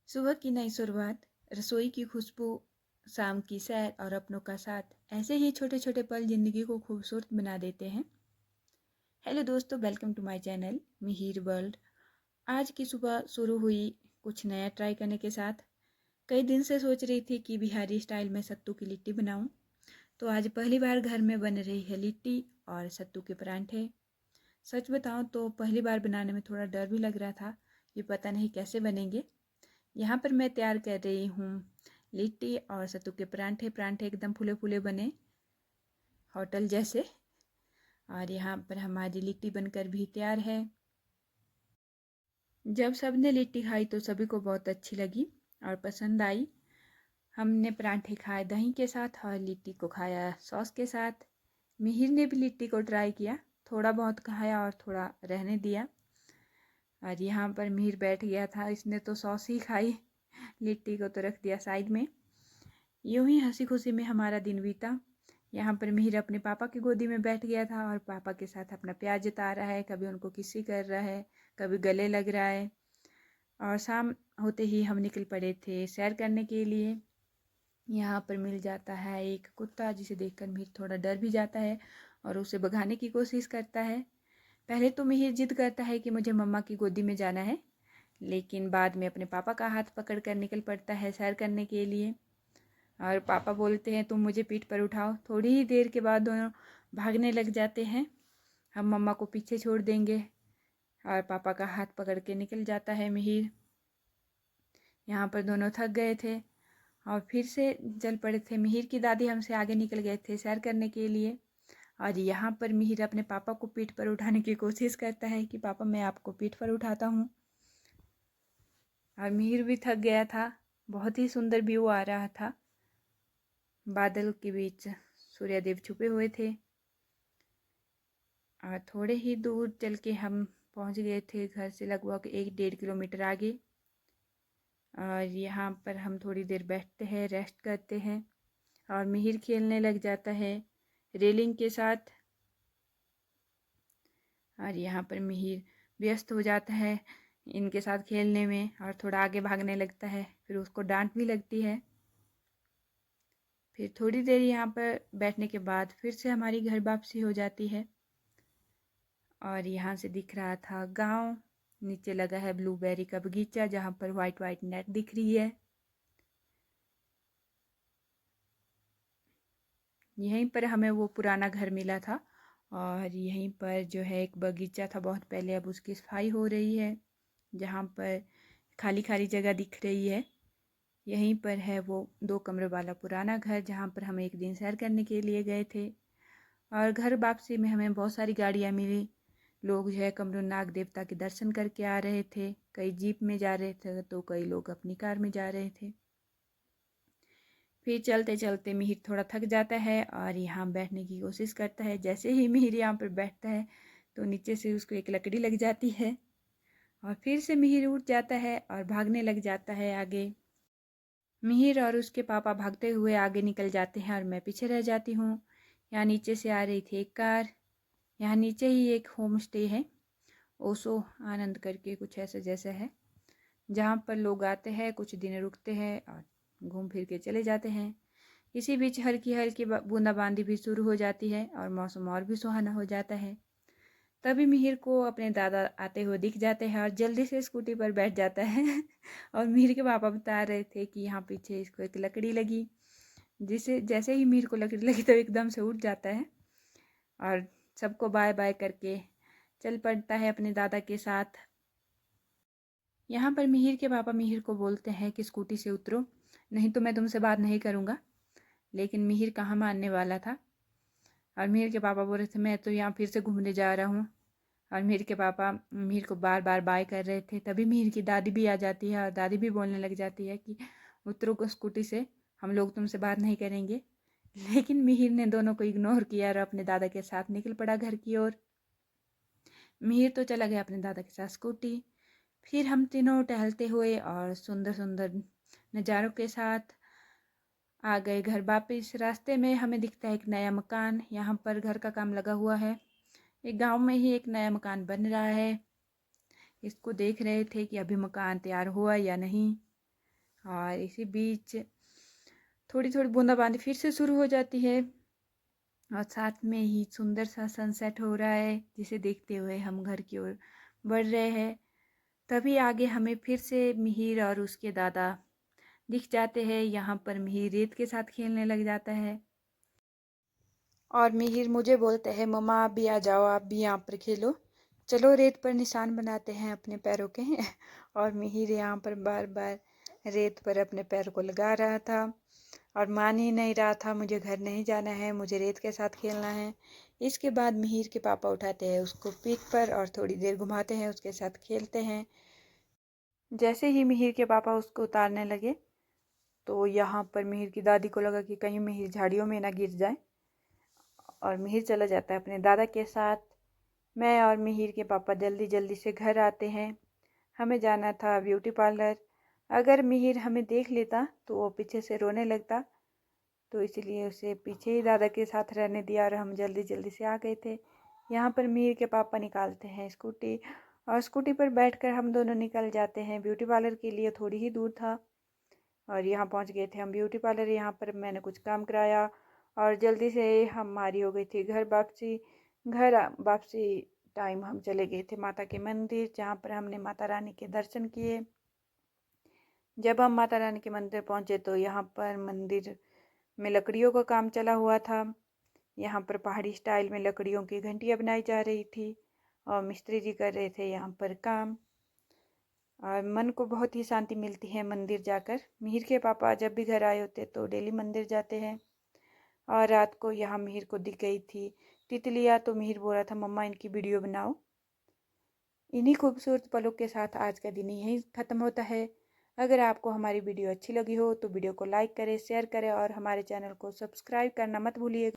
सुबह की नई शुरुआत, रसोई की खुशबू, शाम की सैर और अपनों का साथ, ऐसे ही छोटे छोटे पल ज़िंदगी को खूबसूरत बना देते हैं। हेलो दोस्तों, welcome to my channel Mihir world. आज की सुबह शुरू हुई कुछ नया ट्राई करने के साथ। कई दिन से सोच रही थी कि बिहारी स्टाइल में सत्तू की लिट्टी बनाऊं, तो आज पहली बार घर में बन रही है लिट्टी और सत्तू के परांठे। सच बताऊं तो पहली बार बनाने में थोड़ा डर भी लग रहा था, ये पता नहीं कैसे बनेंगे। यहाँ पर मैं तैयार कर रही हूँ लिट्टी और सत्तू के परांठे। परांठे एकदम फूले फूले बने, होटल जैसे। और यहाँ पर हमारी लिट्टी बनकर भी तैयार है। जब सबने लिट्टी खाई तो सभी को बहुत अच्छी लगी और पसंद आई। हमने परांठे खाए दही के साथ और लिट्टी को खाया सॉस के साथ। मिहिर ने भी लिट्टी को ट्राई किया, थोड़ा बहुत खाया और थोड़ा रहने दिया। और यहाँ पर मिहिर बैठ गया था, इसने तो सॉस ही खाई, लिट्टी को तो रख दिया साइड में। यूं ही हंसी खुशी में हमारा दिन बीता। यहाँ पर मिहिर अपने पापा की गोदी में बैठ गया था और पापा के साथ अपना प्यार जता रहा है, कभी उनको किसी कर रहा है, कभी गले लग रहा है। और शाम होते ही हम निकल पड़े थे सैर करने के लिए। यहाँ पर मिल जाता है एक कुत्ता, जिसे देखकर मिहिर थोड़ा डर भी जाता है और उसे भगाने की कोशिश करता है। पहले तो मिहिर जिद करता है कि मुझे मम्मा की गोदी में जाना है, लेकिन बाद में अपने पापा का हाथ पकड़ कर निकल पड़ता है सैर करने के लिए। और पापा बोलते हैं तुम मुझे पीठ पर उठाओ। थोड़ी ही देर के बाद दोनों भागने लग जाते हैं, हम मम्मा को पीछे छोड़ देंगे। और पापा का हाथ पकड़ के निकल जाता है मिहिर। यहाँ पर दोनों थक गए थे और फिर से चल पड़े थे। मिहिर की दादी हमसे आगे निकल गए थे सैर करने के लिए। और यहाँ पर मिहिर अपने पापा को पीठ पर उठाने की कोशिश करता है कि पापा मैं आपको पीठ पर उठाता हूँ। और मिहिर भी थक गया था। बहुत ही सुंदर व्यू आ रहा था, बादल के बीच सूर्यदेव छुपे हुए थे। और थोड़े ही दूर चल के हम पहुंच गए थे घर से लगभग 1-1.5 किलोमीटर आगे। और यहाँ पर हम थोड़ी देर बैठते हैं, रेस्ट करते हैं और मिहिर खेलने लग जाता है रेलिंग के साथ। और यहाँ पर मिहिर व्यस्त हो जाता है इनके साथ खेलने में और थोड़ा आगे भागने लगता है, फिर उसको डांट भी लगती है। फिर थोड़ी देर यहाँ पर बैठने के बाद फिर से हमारी घर वापसी हो जाती है। और यहाँ से दिख रहा था गांव, नीचे लगा है ब्लूबेरी का बगीचा जहाँ पर वाइट वाइट नेट दिख रही है। यहीं पर हमें वो पुराना घर मिला था और यहीं पर जो है एक बगीचा था बहुत पहले, अब उसकी सफाई हो रही है। जहाँ पर खाली खाली जगह दिख रही है, यहीं पर है वो 2 कमरे वाला पुराना घर जहाँ पर हम एक दिन सैर करने के लिए गए थे। और घर वापसी में हमें बहुत सारी गाड़ियाँ मिली। लोग जो है कमरू नाग देवता के दर्शन करके आ रहे थे, कई जीप में जा रहे थे तो कई लोग अपनी कार में जा रहे थे। फिर चलते चलते मिहिर थोड़ा थक जाता है और यहाँ बैठने की कोशिश करता है। जैसे ही मिहिर यहाँ पर बैठता है तो नीचे से उसको एक लकड़ी लग जाती है और फिर से मिहिर उठ जाता है और भागने लग जाता है आगे। मिहिर और उसके पापा भागते हुए आगे निकल जाते हैं और मैं पीछे रह जाती हूँ। यहाँ नीचे से आ रही थी एक कार। यहाँ नीचे ही एक होम स्टे है, ओशो आनंद करके कुछ ऐसा जैसा है, जहाँ पर लोग आते हैं, कुछ दिन रुकते हैं और घूम फिर के चले जाते हैं। इसी बीच हल्की हल्की बूंदाबांदी भी शुरू हो जाती है और मौसम और भी सुहाना हो जाता है। तभी मिहिर को अपने दादा आते हुए दिख जाते हैं और जल्दी से स्कूटी पर बैठ जाता है और मिहिर के पापा बता रहे थे कि यहाँ पीछे इसको एक लकड़ी लगी, जिसे जैसे ही मिहिर को लकड़ी लगी तो एकदम से उठ जाता है और सबको बाय बाय करके चल पड़ता है अपने दादा के साथ। यहाँ पर मिहिर के पापा मिहिर को बोलते हैं कि स्कूटी से उतरो, नहीं तो मैं तुमसे बात नहीं करूँगा। लेकिन मिहिर कहाँ मानने वाला था और मिहिर के पापा बोल रहे थे मैं तो यहाँ फिर से घूमने जा रहा हूँ। और मिहिर के पापा मिहिर को बार बार बाय कर रहे थे। तभी मिहिर की दादी भी आ जाती है और दादी भी बोलने लग जाती है कि उतरो को स्कूटी से, हम लोग तुमसे बात नहीं करेंगे। लेकिन मिहिर ने दोनों को इग्नोर किया और अपने दादा के साथ निकल पड़ा घर की ओर। मिहिर तो चला गया अपने दादा के साथ स्कूटी। फिर हम तीनों टहलते हुए और सुंदर सुंदर नज़ारों के साथ आ गए घर वापस। रास्ते में हमें दिखता है एक नया मकान, यहाँ पर घर का काम लगा हुआ है। एक गांव में ही एक नया मकान बन रहा है, इसको देख रहे थे कि अभी मकान तैयार हुआ या नहीं। और इसी बीच थोड़ी थोड़ी बूंदाबांदी फिर से शुरू हो जाती है और साथ में ही सुंदर सा सनसेट हो रहा है, जिसे देखते हुए हम घर की ओर बढ़ रहे हैं। तभी आगे हमें फिर से मिहिर और उसके दादा दिख जाते हैं। यहाँ पर मिहिर रेत के साथ खेलने लग जाता है और मिहिर मुझे बोलते हैं, मम्मा आप भी आ जाओ, आप भी यहाँ पर खेलो, चलो रेत पर निशान बनाते हैं अपने पैरों के। और मिहिर यहाँ पर बार बार रेत पर अपने पैर को लगा रहा था और मान ही नहीं रहा था, मुझे घर नहीं जाना है, मुझे रेत के साथ खेलना है। इसके बाद मिहिर के पापा उठाते हैं उसको पीठ पर और थोड़ी देर घुमाते हैं, उसके साथ खेलते हैं। जैसे ही मिहिर के पापा उसको उतारने लगे तो यहाँ पर मिहिर की दादी को लगा कि कहीं मिहिर झाड़ियों में ना गिर जाए और मिहिर चला जाता है अपने दादा के साथ। मैं और मिहिर के पापा जल्दी जल्दी से घर आते हैं। हमें जाना था ब्यूटी पार्लर। अगर मिहिर हमें देख लेता तो वो पीछे से रोने लगता, तो इसलिए उसे पीछे ही दादा के साथ रहने दिया और हम जल्दी जल्दी से आ गए थे। यहाँ पर मिहिर के पापा निकालते हैं स्कूटी और स्कूटी पर बैठकर हम दोनों निकल जाते हैं ब्यूटी पार्लर के लिए। थोड़ी ही दूर था और यहाँ पहुँच गए थे हम ब्यूटी पार्लर। यहाँ पर मैंने कुछ काम कराया और जल्दी से हमारी हो गई थी घर वापसी टाइम हम चले गए थे माता के मंदिर, जहाँ पर हमने माता रानी के दर्शन किए। जब हम माता रानी के मंदिर पहुँचे तो यहाँ पर मंदिर में लकड़ियों का काम चला हुआ था। यहाँ पर पहाड़ी स्टाइल में लकड़ियों की घंटियाँ बनाई जा रही थी और मिस्त्री जी कर रहे थे यहाँ पर काम। और मन को बहुत ही शांति मिलती है मंदिर जाकर। मिहिर के पापा जब भी घर आए होते तो डेली मंदिर जाते हैं। और रात को यहाँ मिहिर को दिख गई थी तितलियाँ, तो मिहिर बोल रहा था मम्मा इनकी वीडियो बनाओ। इन्हीं खूबसूरत पलों के साथ आज का दिन यहीं ख़त्म होता है। अगर आपको हमारी वीडियो अच्छी लगी हो तो वीडियो को लाइक करें, शेयर करें और हमारे चैनल को सब्सक्राइब करना मत भूलिएगा।